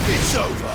It's over!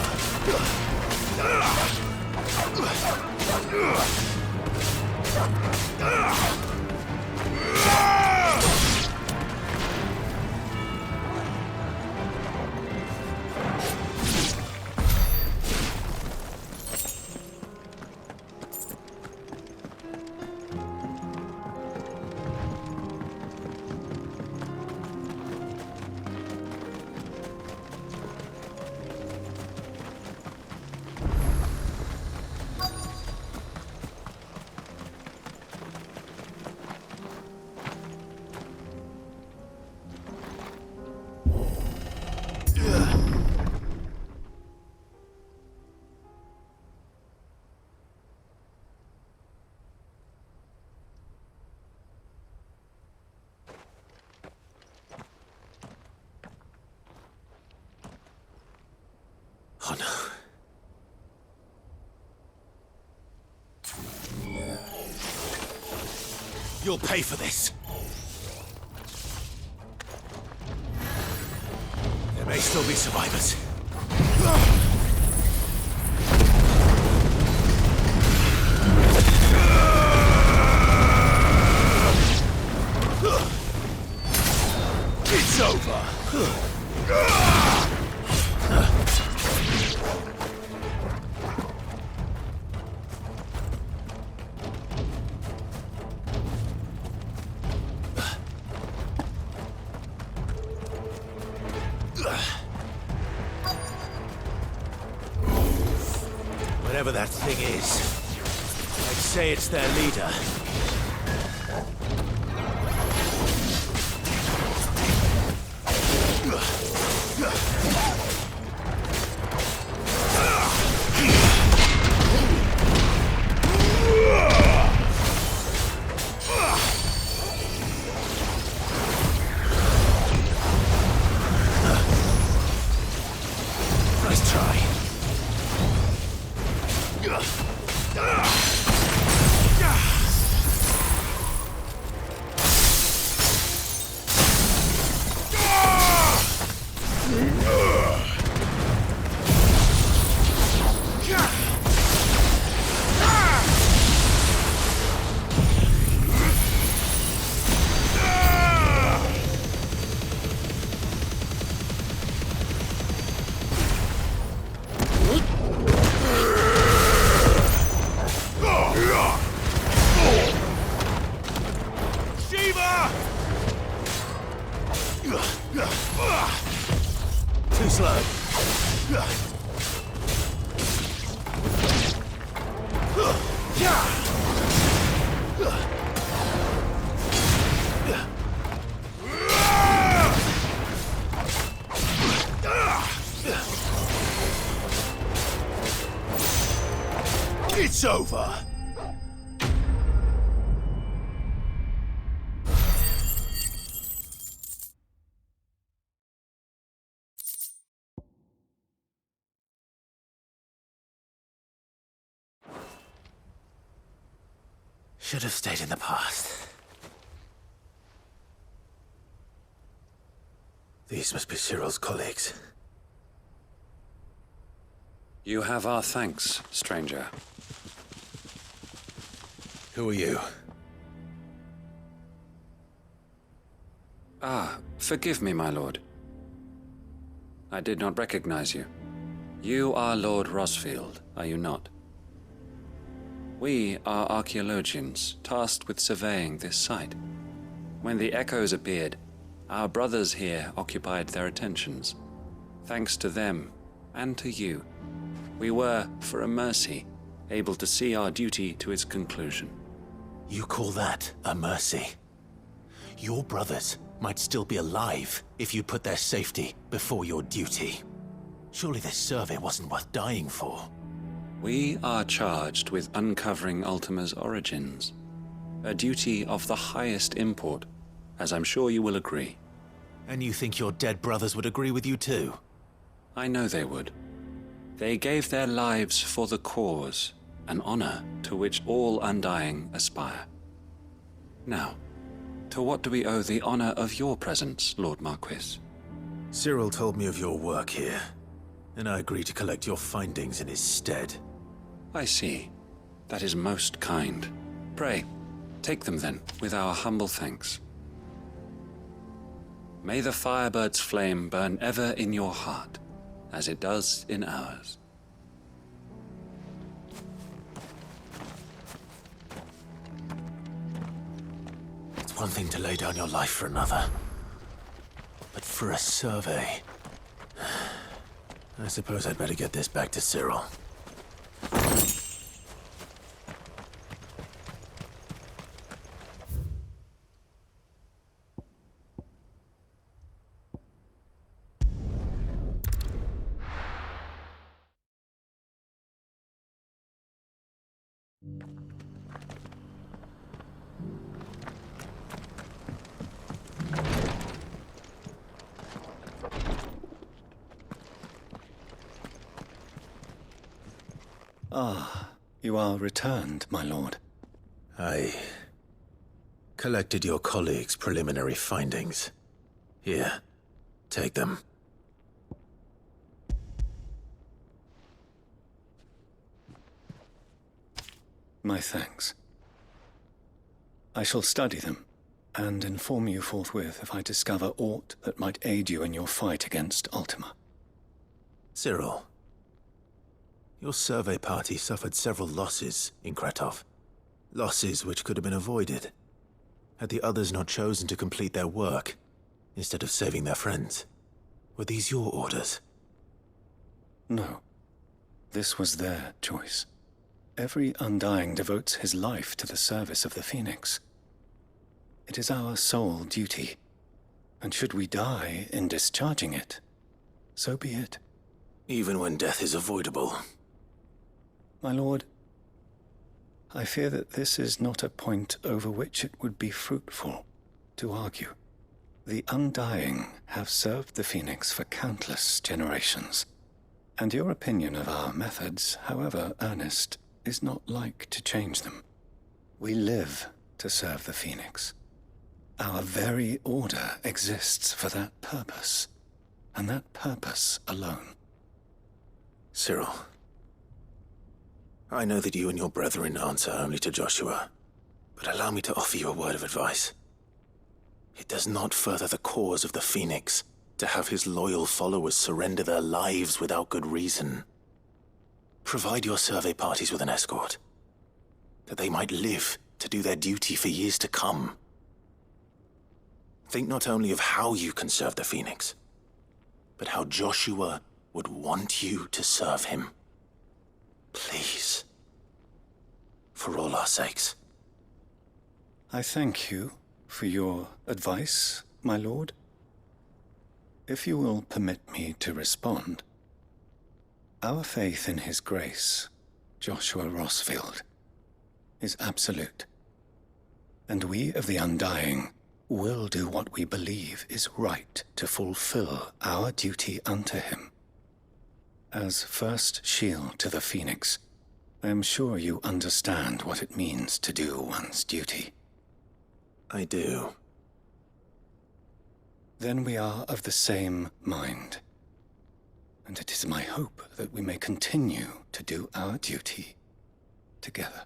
Oh no. You'll pay for this. There may still be survivors. It's over. Whatever that thing is, I'd say it's their leader. Nice try. Too slow. It's over. Should have stayed in the past. These must be Cyril's colleagues. You have our thanks, stranger. Who are you? Ah, forgive me, my lord. I did not recognize you. You are Lord Rosfield, are you not? We are archaeologians, tasked with surveying this site. When the echoes appeared, our brothers here occupied their attentions. Thanks to them, and to you, we were, for a mercy, able to see our duty to its conclusion. You call that a mercy? Your brothers might still be alive if you put their safety before your duty. Surely this survey wasn't worth dying for. We are charged with uncovering Ultima's origins. A duty of the highest import, as I'm sure you will agree. And you think your dead brothers would agree with you too? I know they would. They gave their lives for the cause, an honor to which all Undying aspire. Now, to what do we owe the honor of your presence, Lord Marquis? Cyril told me of your work here, and I agreed to collect your findings in his stead. I see. That is most kind. Pray, take them then, with our humble thanks. May the Firebird's flame burn ever in your heart, as it does in ours. It's one thing to lay down your life for another, but for a survey... I suppose I'd better get this back to Cyril. Ah, you are returned, my lord. I collected your colleagues' preliminary findings. Here, take them. My thanks. I shall study them, and inform you forthwith if I discover aught that might aid you in your fight against Ultima. Cyril, your survey party suffered several losses in Kretov. Losses which could have been avoided, had the others not chosen to complete their work, instead of saving their friends. Were these your orders? No. This was their choice. Every Undying devotes his life to the service of the Phoenix. It is our sole duty, and should we die in discharging it, so be it. Even when death is avoidable. My lord, I fear that this is not a point over which it would be fruitful to argue. The Undying have served the Phoenix for countless generations, and your opinion of our methods, however earnest, is not like to change them. We live to serve the Phoenix. Our very order exists for that purpose, and that purpose alone. Cyril, I know that you and your brethren answer only to Joshua, but allow me to offer you a word of advice. It does not further the cause of the Phoenix to have his loyal followers surrender their lives without good reason. Provide your survey parties with an escort, that they might live to do their duty for years to come. Think not only of how you can serve the Phoenix, but how Joshua would want you to serve him. Please. For all our sakes. I thank you for your advice, my lord. If you will permit me to respond, our faith in his grace, Joshua Rossfield, is absolute. And we of the Undying will do what we believe is right to fulfill our duty unto him. As first shield to the Phoenix, I am sure you understand what it means to do one's duty. I do. Then we are of the same mind. And it is my hope that we may continue to do our duty together.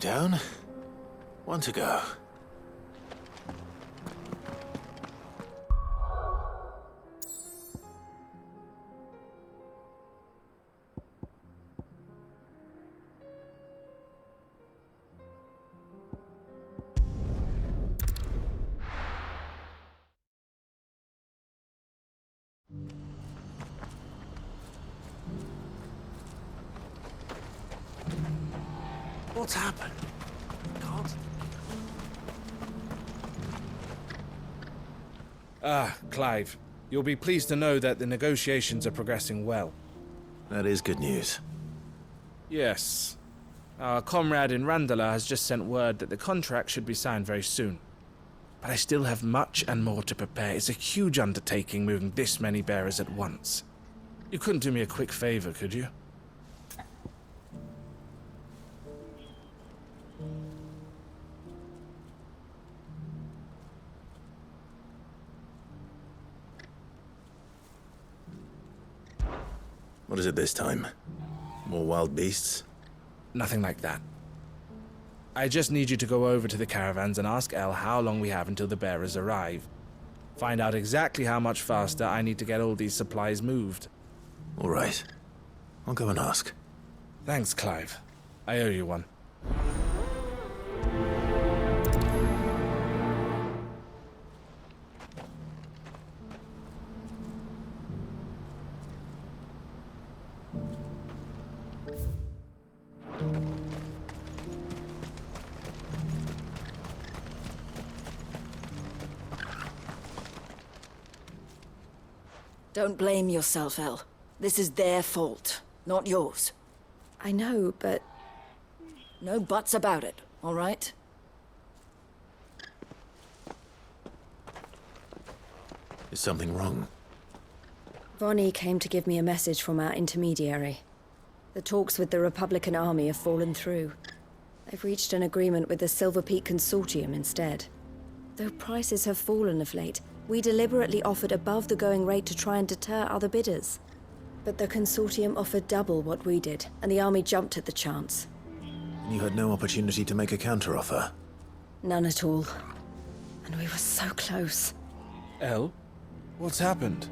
down. One to go. What's happened? Can't. Clive, you'll be pleased to know that the negotiations are progressing well. That is good news. Yes. Our comrade in Randala has just sent word that the contract should be signed very soon. But I still have much and more to prepare. It's a huge undertaking moving this many bearers at once. You couldn't do me a quick favor, could you? What is it this time? More wild beasts? Nothing like that. I just need you to go over to the caravans and ask El how long we have until the bearers arrive. Find out exactly how much faster I need to get all these supplies moved. All right. I'll go and ask. Thanks, Clive. I owe you one. Don't blame yourself, El. This is their fault, not yours. I know, but No buts about it, all right? Is something wrong? Vonnie came to give me a message from our intermediary. The talks with the Republican Army have fallen through. They've reached an agreement with the Silver Peak Consortium instead. Though prices have fallen of late, we deliberately offered above the going rate to try and deter other bidders. But the Consortium offered double what we did, and the Army jumped at the chance. And you had no opportunity to make a counteroffer? None at all. And we were so close. El? What's happened?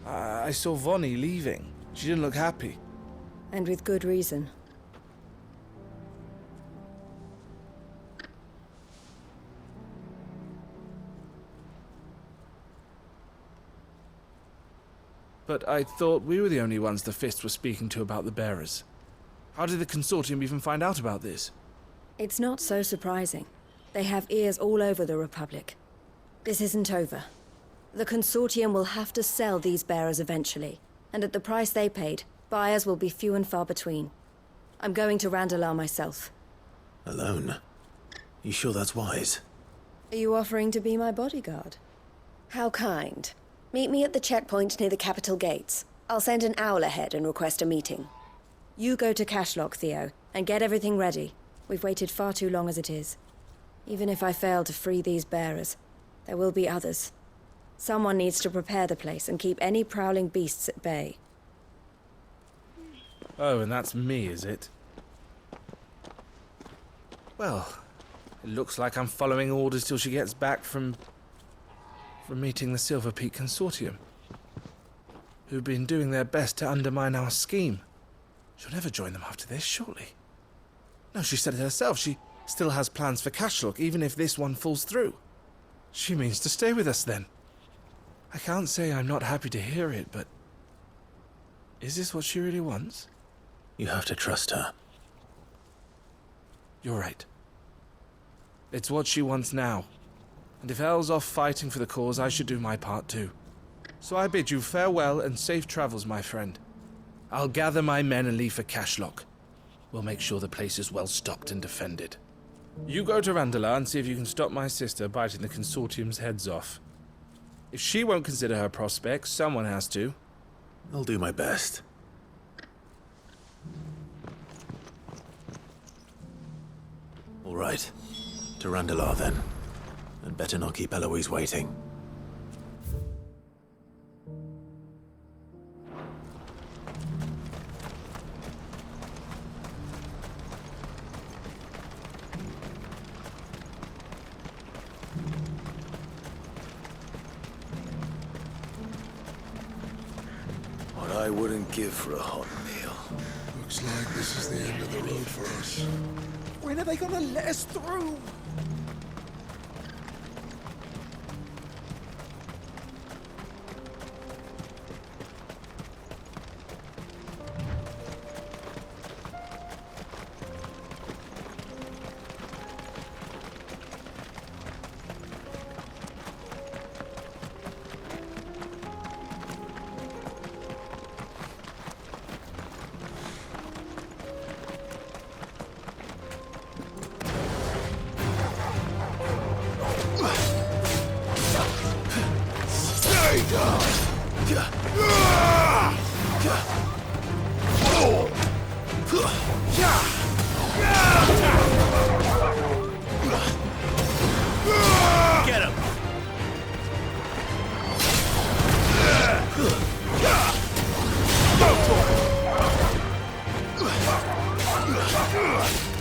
I saw Vonnie leaving. She didn't look happy. And with good reason. But I thought we were the only ones the Fist was speaking to about the bearers. How did the Consortium even find out about this? It's not so surprising. They have ears all over the Republic. This isn't over. The Consortium will have to sell these bearers eventually, and at the price they paid, buyers will be few and far between. I'm going to Randalar myself. Alone? You sure that's wise? Are you offering to be my bodyguard? How kind. Meet me at the checkpoint near the capital gates. I'll send an owl ahead and request a meeting. You go to Cashlock, Theo, and get everything ready. We've waited far too long as it is. Even if I fail to free these bearers, there will be others. Someone needs to prepare the place and keep any prowling beasts at bay. Oh, and that's me, is it? Well, it looks like I'm following orders till she gets back from meeting the Silver Peak Consortium, who've been doing their best to undermine our scheme. She'll never join them after this, surely. No, she said it herself. She still has plans for Cashlock, even if this one falls through. She means to stay with us, then. I can't say I'm not happy to hear it, but is this what she really wants? You have to trust her. You're right. It's what she wants now. And if Elle's off fighting for the cause, I should do my part too. So I bid you farewell and safe travels, my friend. I'll gather my men and leave for Cashlock. We'll make sure the place is well stocked and defended. You go to Randalar and see if you can stop my sister biting the Consortium's heads off. If she won't consider her prospects, someone has to. I'll do my best. All right. To Randalar, then. And better not keep Eloise waiting. What I wouldn't give for a hot meal. Looks like this is the end of the road for us. When are they gonna let us through?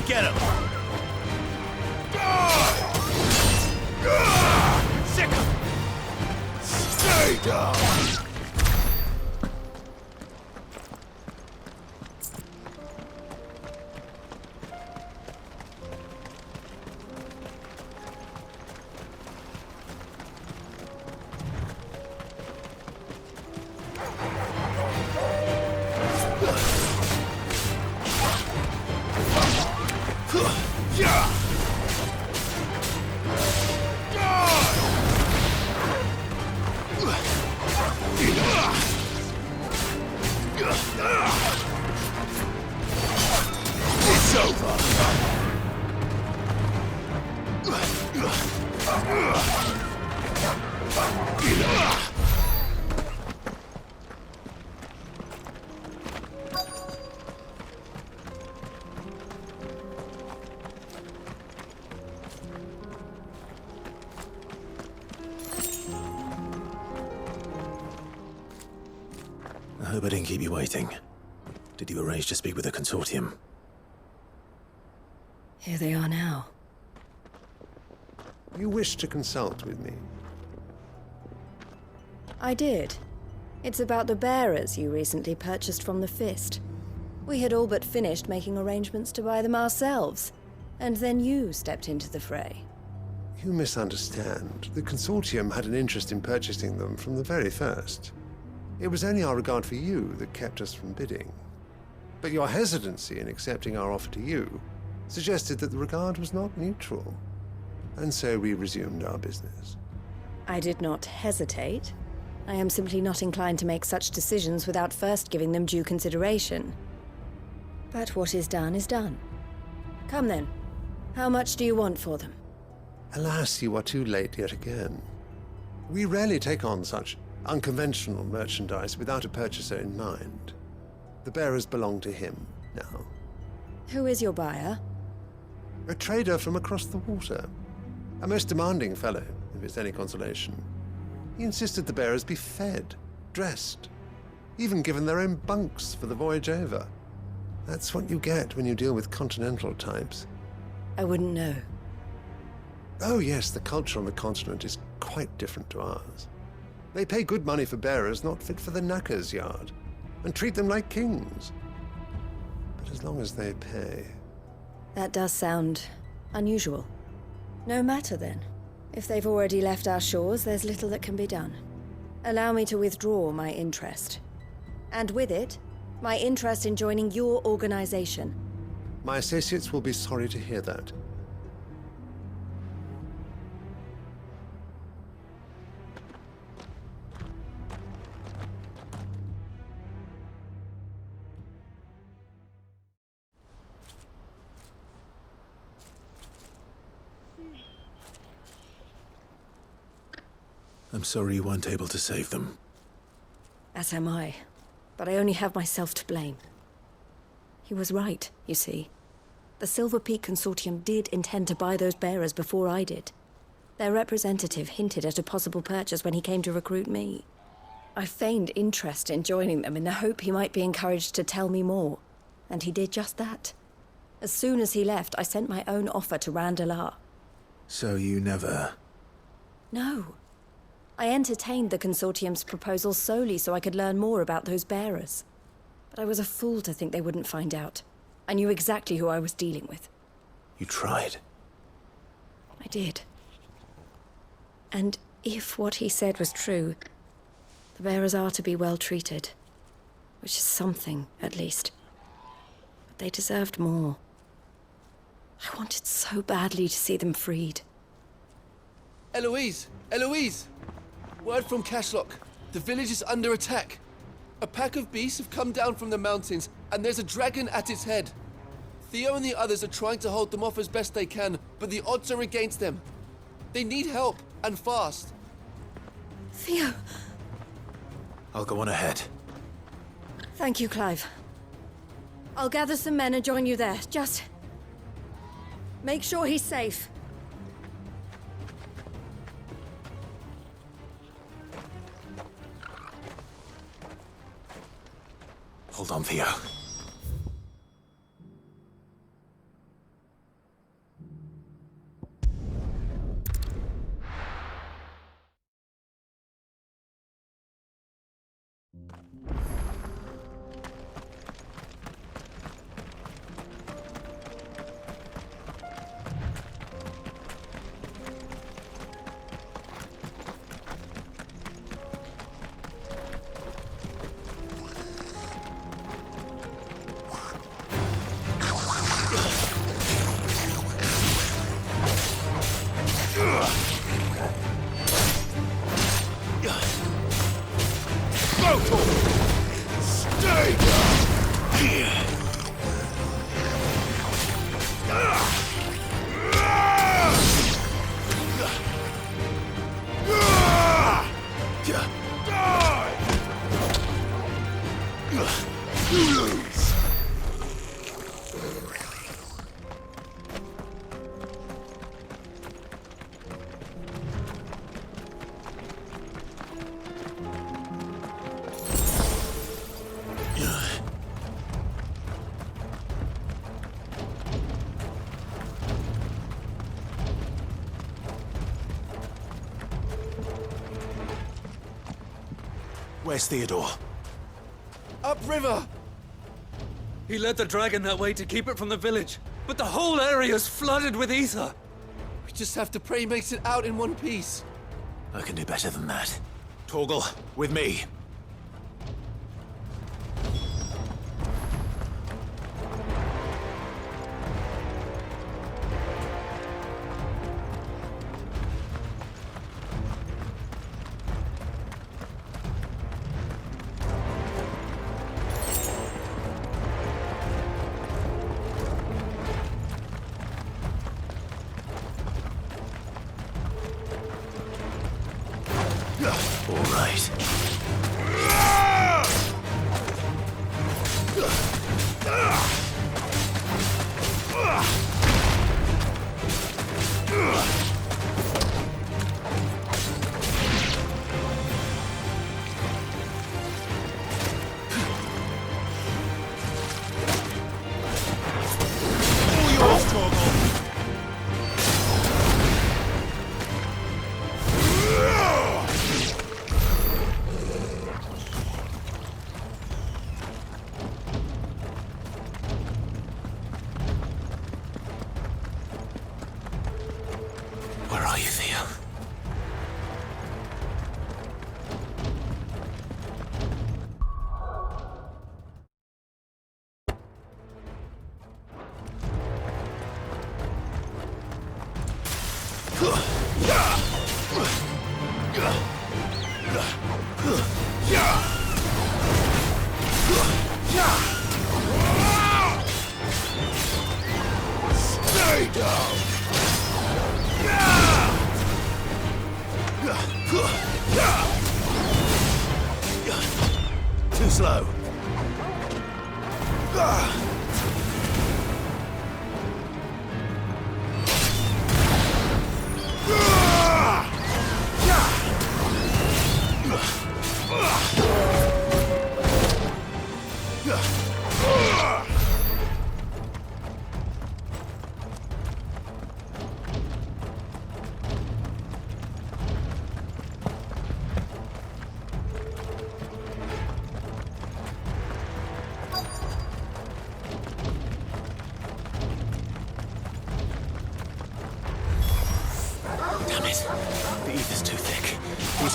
Get him! Sick him! Stay down! It's over! I hope I didn't keep you waiting. Did you arrange to speak with the consortium? Here they are now. You wish to consult with me? I did. It's about the bearers you recently purchased from the Fist. We had all but finished making arrangements to buy them ourselves, and then you stepped into the fray. You misunderstand. The consortium had an interest in purchasing them from the very first. It was only our regard for you that kept us from bidding. But your hesitancy in accepting our offer to you suggested that the regard was not mutual. And so we resumed our business. I did not hesitate. I am simply not inclined to make such decisions without first giving them due consideration. But what is done is done. Come then. How much do you want for them? Alas, you are too late yet again. We rarely take on such unconventional merchandise without a purchaser in mind. The bearers belong to him now. Who is your buyer? A trader from across the water. A most demanding fellow, if it's any consolation. He insisted the bearers be fed, dressed, even given their own bunks for the voyage over. That's what you get when you deal with continental types. I wouldn't know. Oh yes, the culture on the continent is quite different to ours. They pay good money for bearers not fit for the knacker's yard, and treat them like kings. But as long as they pay... That does sound unusual. No matter then. If they've already left our shores, there's little that can be done. Allow me to withdraw my interest. And with it, my interest in joining your organization. My associates will be sorry to hear that. I'm sorry you weren't able to save them. As am I. But I only have myself to blame. He was right, you see. The Silver Peak Consortium did intend to buy those bearers before I did. Their representative hinted at a possible purchase when he came to recruit me. I feigned interest in joining them in the hope he might be encouraged to tell me more. And he did just that. As soon as he left, I sent my own offer to Randalar. So you never... No. I entertained the Consortium's proposal solely so I could learn more about those bearers. But I was a fool to think they wouldn't find out. I knew exactly who I was dealing with. You tried. I did. And if what he said was true, the bearers are to be well treated. Which is something, at least. But they deserved more. I wanted so badly to see them freed. Eloise! Eloise! Word from Cashlock. The village is under attack. A pack of beasts have come down from the mountains, and there's a dragon at its head. Theo and the others are trying to hold them off as best they can, but the odds are against them. They need help, and fast. Theo! I'll go on ahead. Thank you, Clive. I'll gather some men and join you there. Just make sure he's safe. Hold on, Theo. Stay down! You lose! Where's Theodore? Upriver! He led the dragon that way to keep it from the village, but the whole area's flooded with ether. We just have to pray he makes it out in one piece. I can do better than that. Torgal, with me. All right. All yours, Torgal. Where are you, Theo? Stay down! Too slow.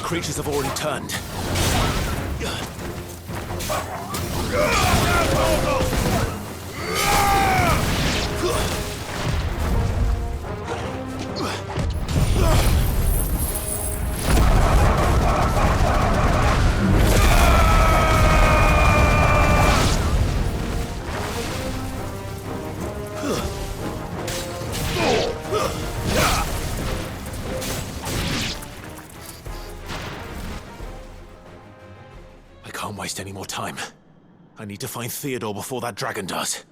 creatures have already turned. I can't waste any more time. I need to find Theodore before that dragon does.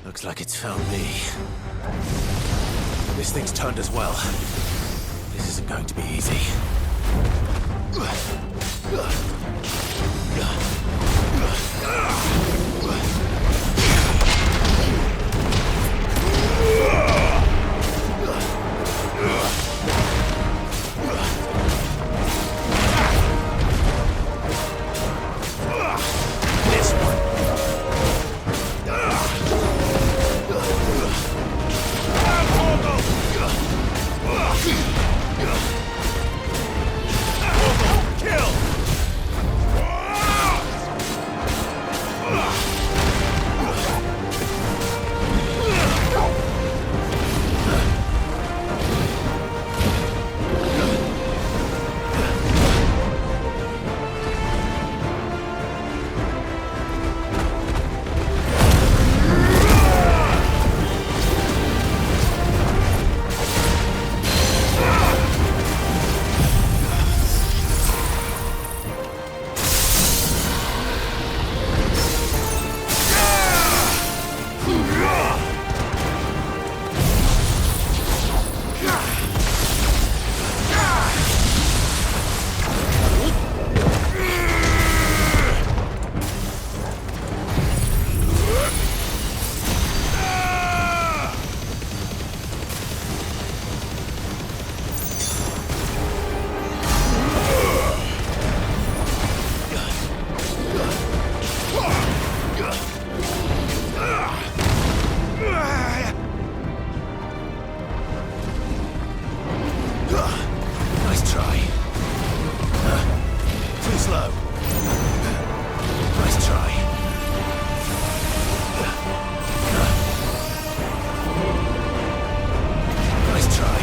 Looks like it's found me. This thing's turned as well. This isn't going to be easy. This one. Nice try. Too slow. Nice try. Nice try.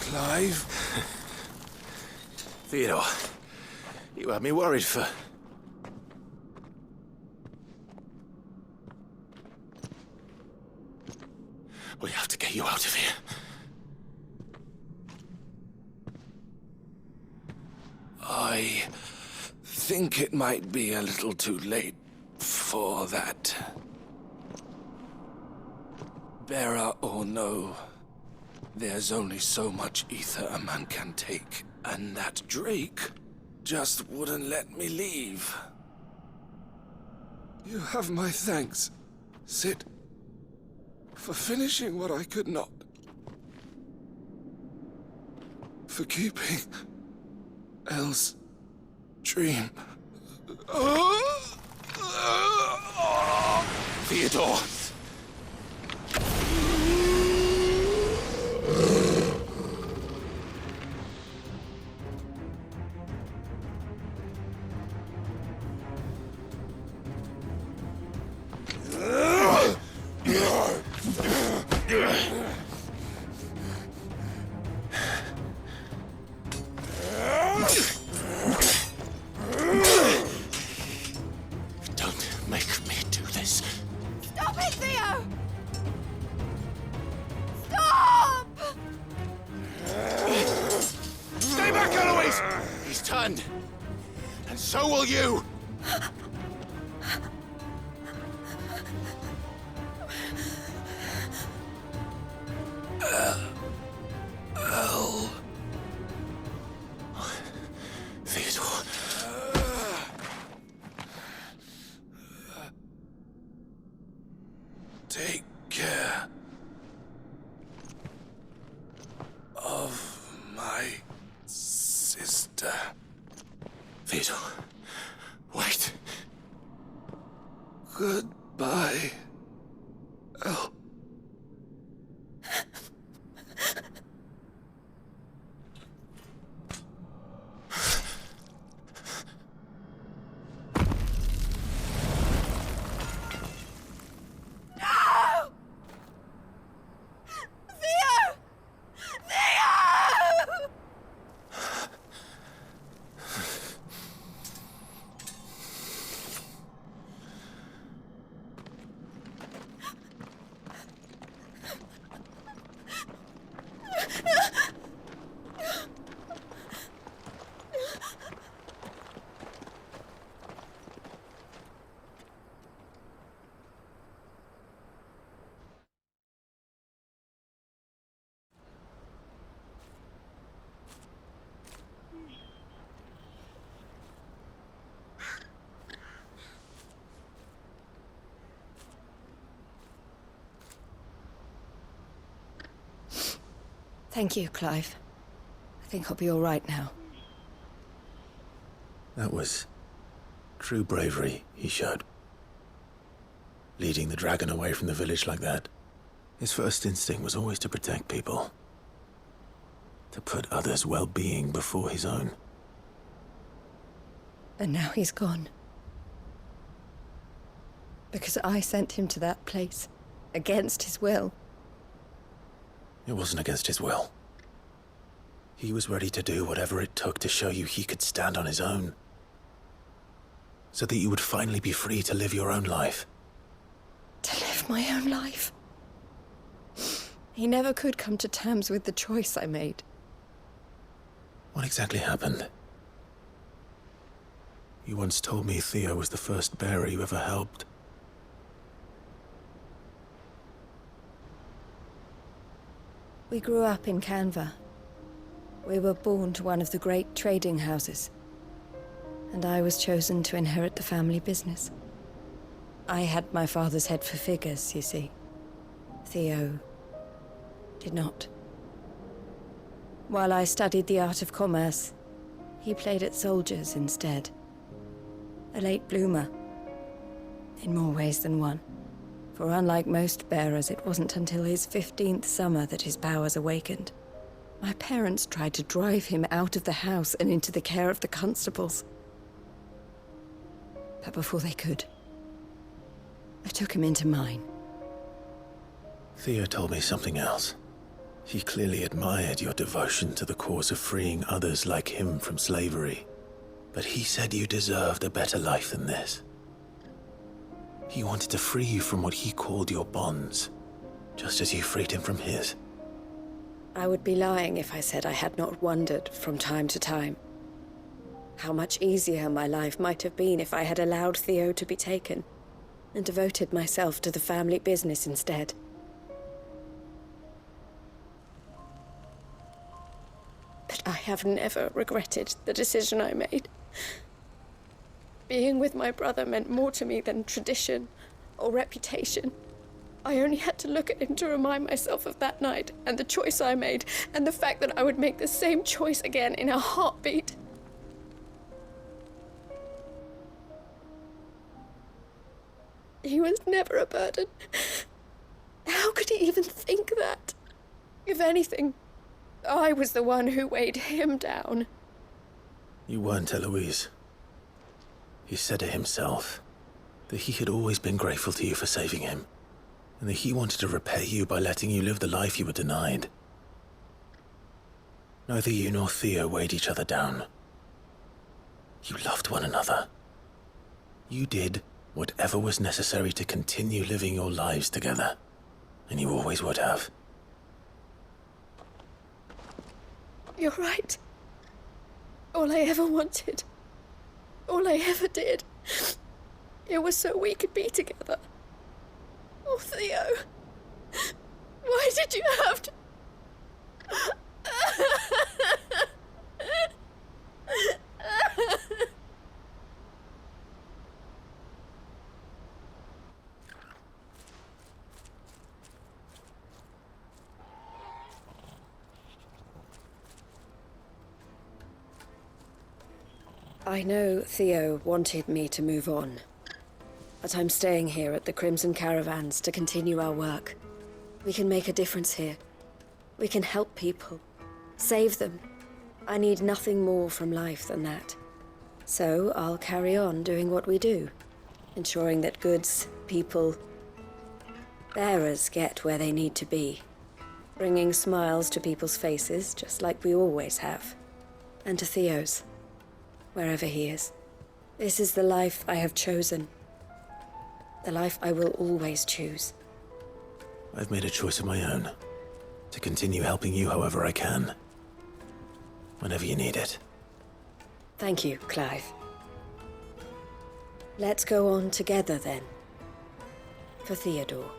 Clive? Theodore, you had me worried for... We have to get you out of here. I think it might be a little too late for that. Bearer or no, there's only so much ether a man can take, and that Drake just wouldn't let me leave. You have my thanks, Sid, for finishing what I could not. For keeping Elle's dream. Theodore! Don't make me do this. Stop it, Theo! Stop! Stay back, Eloise! He's turned. And so will you! Theodore. Take care of my sister. Theodore. Wait. Goodbye, El. Thank you, Clive. I think I'll be all right now. That was true bravery he showed. Leading the dragon away from the village like that. His first instinct was always to protect people. To put others' well-being before his own. And now he's gone. Because I sent him to that place, against his will. It wasn't against his will. He was ready to do whatever it took to show you he could stand on his own. So that you would finally be free to live your own life. To live my own life? He never could come to terms with the choice I made. What exactly happened? You once told me Theo was the first bearer you ever helped. We grew up in Canva. We were born to one of the great trading houses. And I was chosen to inherit the family business. I had my father's head for figures, you see. Theo did not. While I studied the art of commerce, he played at soldiers instead. A late bloomer. In more ways than one. For unlike most bearers, it wasn't until his 15th summer that his powers awakened. My parents tried to drive him out of the house and into the care of the constables. But before they could, I took him into mine. Theo told me something else. He clearly admired your devotion to the cause of freeing others like him from slavery. But he said you deserved a better life than this. He wanted to free you from what he called your bonds, just as you freed him from his. I would be lying if I said I had not wondered from time to time how much easier my life might have been if I had allowed Theo to be taken and devoted myself to the family business instead. But I have never regretted the decision I made. Being with my brother meant more to me than tradition or reputation. I only had to look at him to remind myself of that night and the choice I made and the fact that I would make the same choice again in a heartbeat. He was never a burden. How could he even think that? If anything, I was the one who weighed him down. You weren't, Eloise. He said it himself, that he had always been grateful to you for saving him, and that he wanted to repay you by letting you live the life you were denied. Neither you nor Theo weighed each other down. You loved one another. You did whatever was necessary to continue living your lives together, and you always would have. You're right. All I ever wanted, all I ever did, it was so we could be together. Oh, Theo, why did you have to... I know Theo wanted me to move on, but I'm staying here at the Crimson Caravans to continue our work. We can make a difference here. We can help people, save them. I need nothing more from life than that. So I'll carry on doing what we do, ensuring that goods, people, bearers get where they need to be, bringing smiles to people's faces just like we always have, and to Theo's. Wherever he is. This is the life I have chosen. The life I will always choose. I've made a choice of my own. To continue helping you however I can. Whenever you need it. Thank you, Clive. Let's go on together then. For Theodore.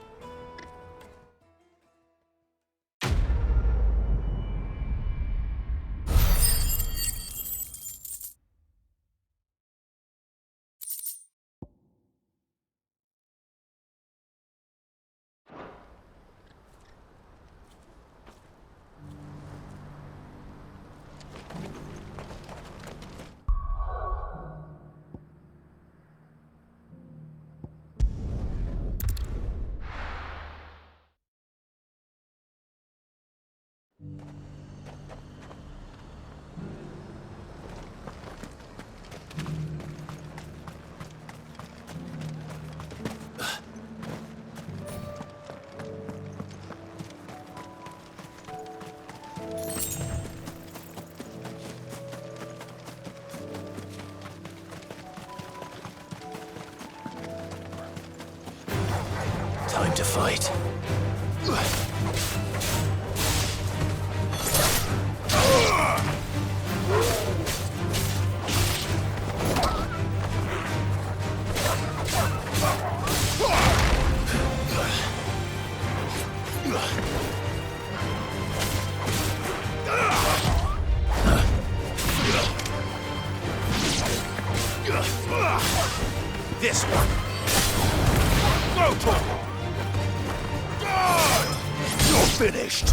Time to fight. This one. Modo! You're finished!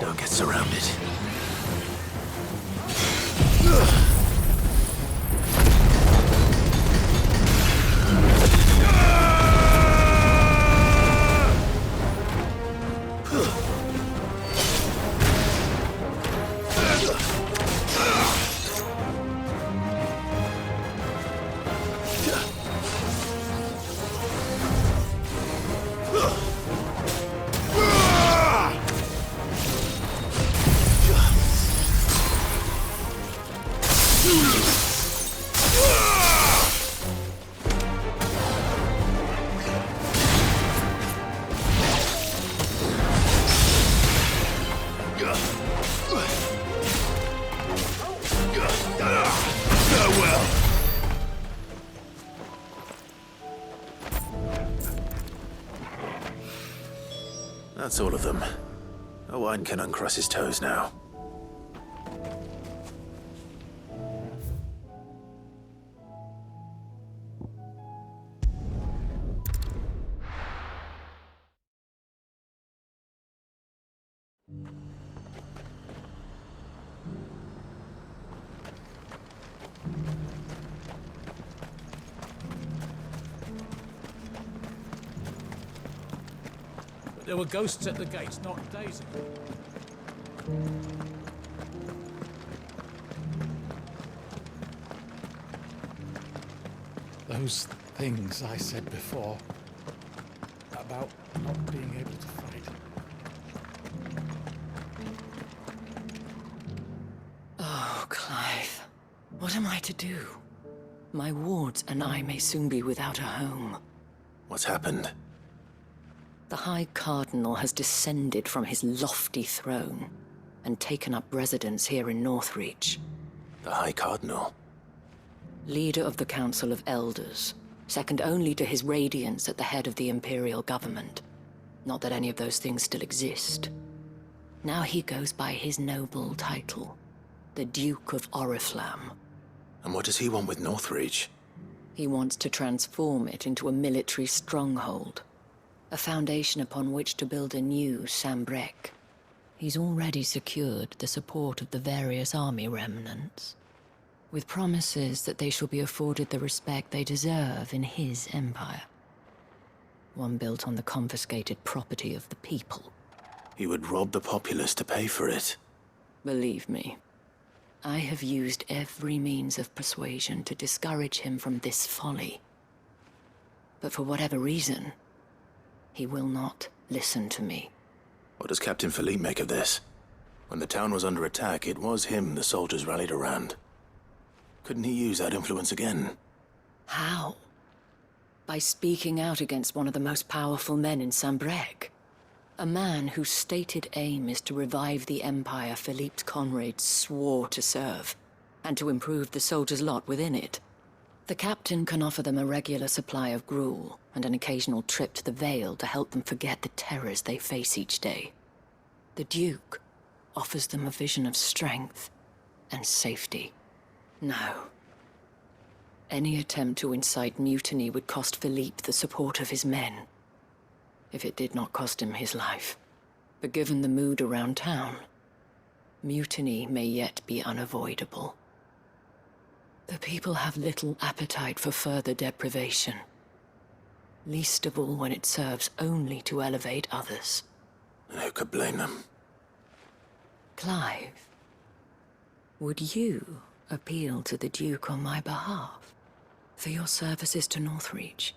Don't get surrounded. That's all of them. Owain can uncross his toes now. There were ghosts at the gates not days ago. Those things I said before about not being able to fight. Oh, Clive. What am I to do? My wards and I may soon be without a home. What's happened? The High Cardinal has descended from his lofty throne and taken up residence here in Northreach. The High Cardinal? Leader of the Council of Elders, second only to his Radiance at the head of the Imperial government. Not that any of those things still exist. Now he goes by his noble title, the Duke of Oriflamme. And what does he want with Northreach? He wants to transform it into a military stronghold. A foundation upon which to build a new Sambrec. He's already secured the support of the various army remnants, with promises that they shall be afforded the respect they deserve in his empire. One built on the confiscated property of the people. He would rob the populace to pay for it. Believe me, I have used every means of persuasion to discourage him from this folly. But for whatever reason, he will not listen to me. What does Captain Philippe make of this? When the town was under attack, it was him the soldiers rallied around. Couldn't he use that influence again? How? By speaking out against one of the most powerful men in Sambrec. A man whose stated aim is to revive the empire Philippe's comrades swore to serve, and to improve the soldiers' lot within it. The captain can offer them a regular supply of gruel, and an occasional trip to the Vale to help them forget the terrors they face each day. The Duke offers them a vision of strength and safety. No. Any attempt to incite mutiny would cost Philippe the support of his men, if it did not cost him his life. But given the mood around town, mutiny may yet be unavoidable. The people have little appetite for further deprivation, least of all when it serves only to elevate others. And who could blame them? Clive, would you appeal to the Duke on my behalf? For your services to Northreach,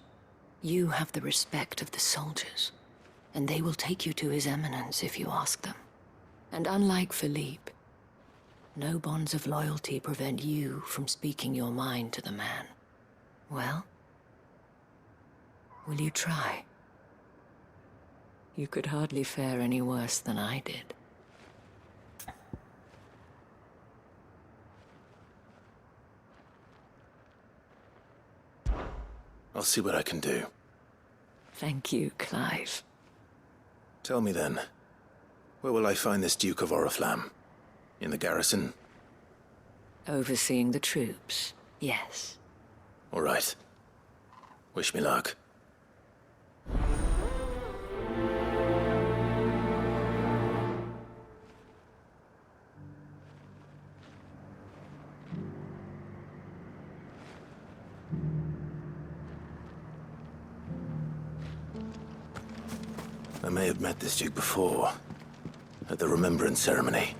you have the respect of the soldiers, and they will take you to His Eminence if you ask them. And unlike Philippe, no bonds of loyalty prevent you from speaking your mind to the man. Well, will you try? You could hardly fare any worse than I did. I'll see what I can do. Thank you, Clive. Tell me then, where will I find this Duke of Oriflamme? In the garrison? Overseeing the troops, yes. All right. Wish me luck. may have met this Duke before, at the Remembrance Ceremony.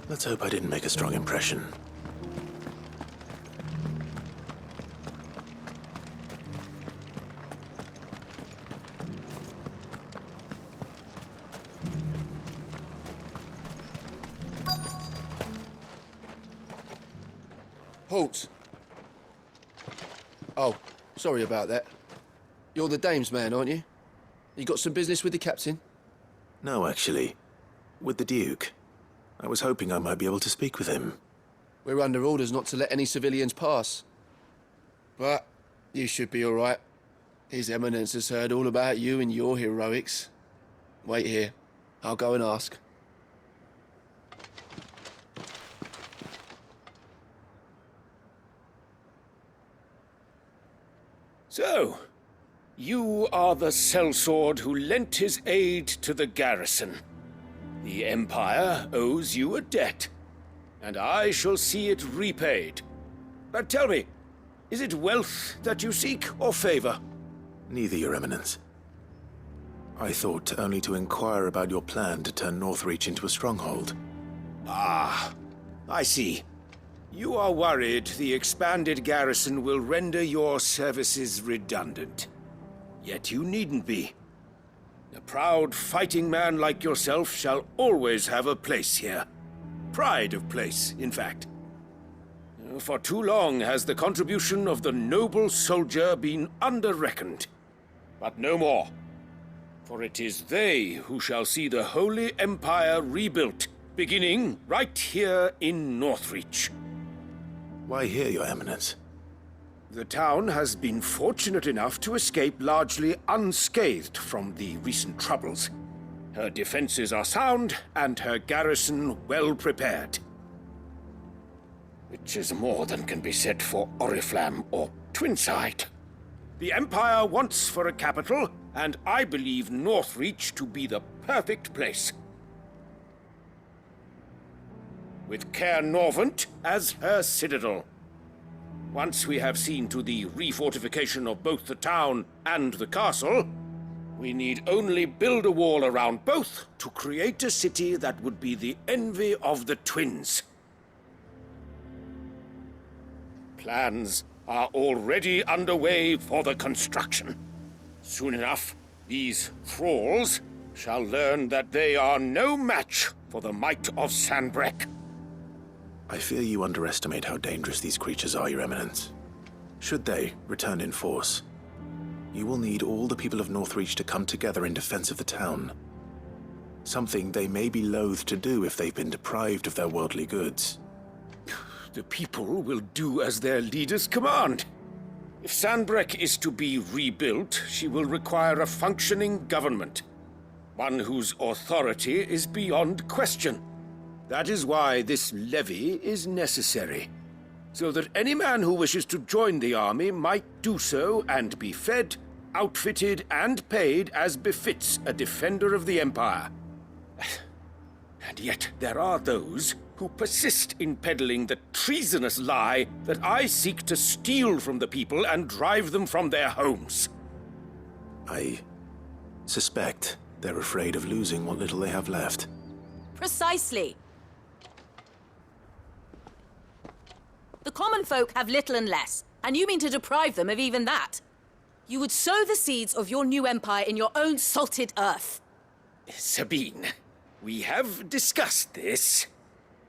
Let's hope I didn't make a strong impression. Halt! Oh, sorry about that. You're the dame's man, aren't you? You got some business with the captain? No, actually. With the Duke. I was hoping I might be able to speak with him. We're under orders not to let any civilians pass. But you should be all right. His Eminence has heard all about you and your heroics. Wait here. I'll go and ask. So, you are the sellsword who lent his aid to the garrison. The Empire owes you a debt, and I shall see it repaid. But tell me, is it wealth that you seek, or favor? Neither, Your Eminence. I thought only to inquire about your plan to turn Northreach into a stronghold. Ah, I see. You are worried the expanded garrison will render your services redundant. Yet you needn't be. A proud fighting man like yourself shall always have a place here. Pride of place, in fact. For too long has the contribution of the noble soldier been under-reckoned. But no more. For it is they who shall see the Holy Empire rebuilt, beginning right here in Northreach. Why here, Your Eminence? The town has been fortunate enough to escape largely unscathed from the recent troubles. Her defenses are sound, and her garrison well prepared. Which is more than can be said for Oriflamme or Twinside. The Empire wants for a capital, and I believe Northreach to be the perfect place. With Caer Norvent as her citadel. Once we have seen to the refortification of both the town and the castle, we need only build a wall around both to create a city that would be the envy of the twins. Plans are already underway for the construction. Soon enough, these thralls shall learn that they are no match for the might of Sanbreque. I fear you underestimate how dangerous these creatures are, Your Eminence. Should they return in force, you will need all the people of Northreach to come together in defense of the town. Something they may be loath to do if they've been deprived of their worldly goods. The people will do as their leaders command. If Sanbreque is to be rebuilt, she will require a functioning government. One whose authority is beyond question. That is why this levy is necessary, so that any man who wishes to join the army might do so and be fed, outfitted, and paid as befits a defender of the Empire. And yet there are those who persist in peddling the treasonous lie that I seek to steal from the people and drive them from their homes. I suspect they're afraid of losing what little they have left. Precisely. The common folk have little and less, and you mean to deprive them of even that. You would sow the seeds of your new empire in your own salted earth. Sabine, we have discussed this.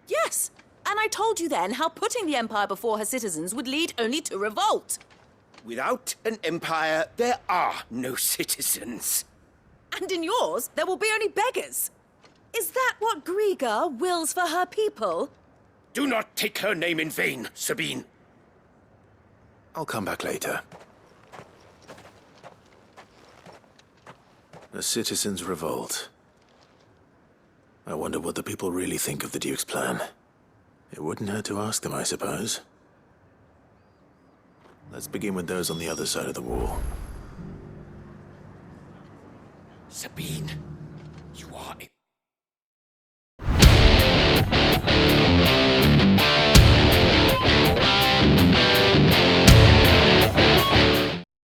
Yes, and I told you then how putting the empire before her citizens would lead only to revolt. Without an empire, there are no citizens. And in yours, there will be only beggars. Is that what Griga wills for her people? Do not take her name in vain, Sabine. I'll come back later. A citizens' revolt. I wonder what the people really think of the Duke's plan. It wouldn't hurt to ask them, I suppose. Let's begin with those on the other side of the wall. Sabine, you are